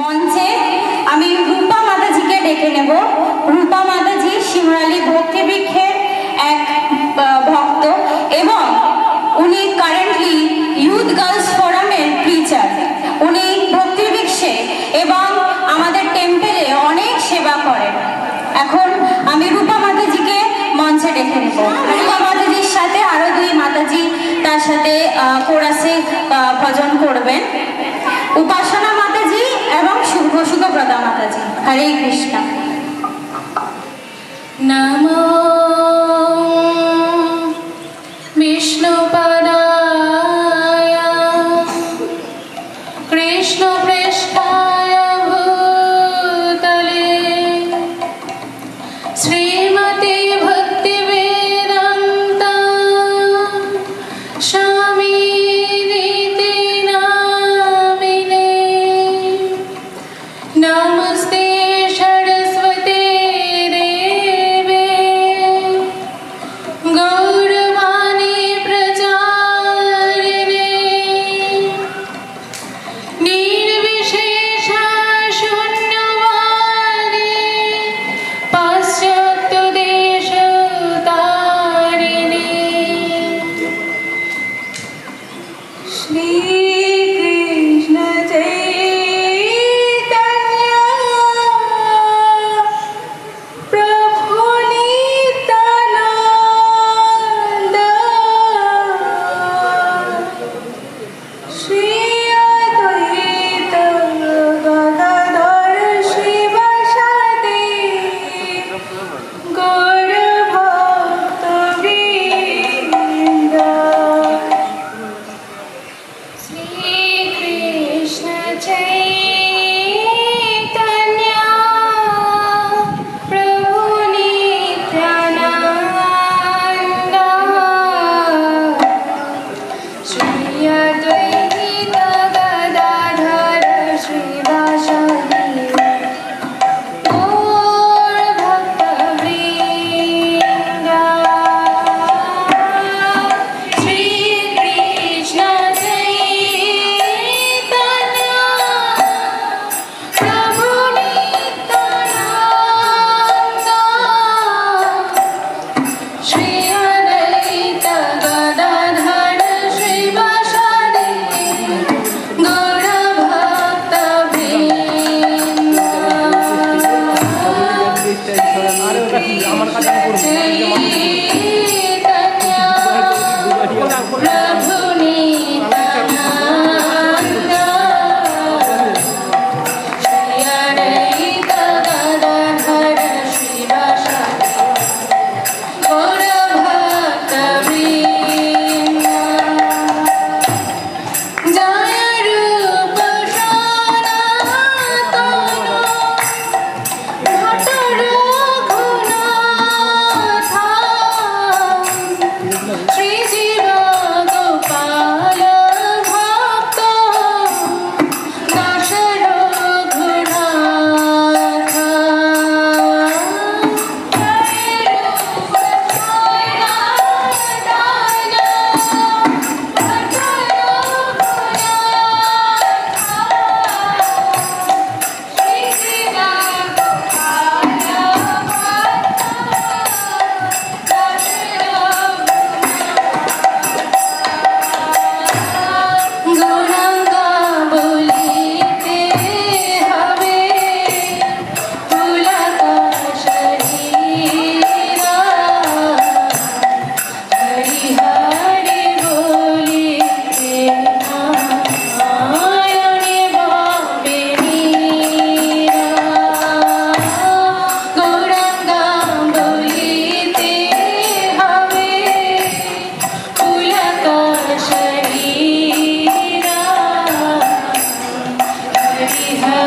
মঞ্চে আমি রূপা মাতাজিকে ডেকে নেব। রূপা মাতাজি শিমরালী ভক্তিবৃক্ষের এক ভক্ত এবং উনি কারেন্টলি ইউথ গার্লস ফোরামের টিচার। উনি ভক্তিবৃক্ষে এবং আমাদের টেম্পেলে অনেক সেবা করেন। এখন আমি রূপা মাতাজিকে মঞ্চে ডেকে নেব। রূপা মাতাজির সাথে আরো দুই মাতাজি তার সাথে কোরাসে ভজন করবেন, উপাসনা মাতাজি এবং সুখপ্রদা মাতাজি। হরে কৃষ্ণ। নমো বিষ্ণুপদায় কৃষ্ণপৃষ্ঠায় ভূতলে শ্রীমতি ভক্তিবেদান্ত স্বামীনিতি নামিনে নমস্তে সরস্বতী দেবে গৌরবাণী প্রচারিণে নির্বিশেষ শূন্যবাদী পাশ্চাত্য দেশ তারিণে শ্রীকৃষ্ণ চৈতন্য প্রভু নিত্যানন্দ শ্রী অদ্বৈত গদাধর শিবাসাদি গৌর ভক্তবৃন্দ। শ্রীকৃষ্ণ চৈতন্য প্রভু নিত্যানন্দ শ্রী অদ্বৈত গদাধর শিবাসাদি গৌর ভক্তবৃন্দ। শ্রীকৃষ্ণ চৈতন্য প্রভু নিত্যানন্দ শ্রী অদ্বৈত গদাধর শিবাসাদি গৌর ভক্তবৃন্দ। প্রভু নিত্যানন্দ শ্রী অদ্বৈত গদাধর শিবাসাদি গৌর ভক্তবৃন্দ। জয় রূপ সনাতন ঘট রঘুনাথ শ্রীজীব গোপাল ভক্ত দাস রঘুনাথ। গৌরাঙ্গ বলিতে হবে পুলক শরীরা হরি হরি বলিতে নারায়ণে ভাবে মীরা। গৌরাঙ্গ বলিতে হবে পুলক শরীরা হরি হরি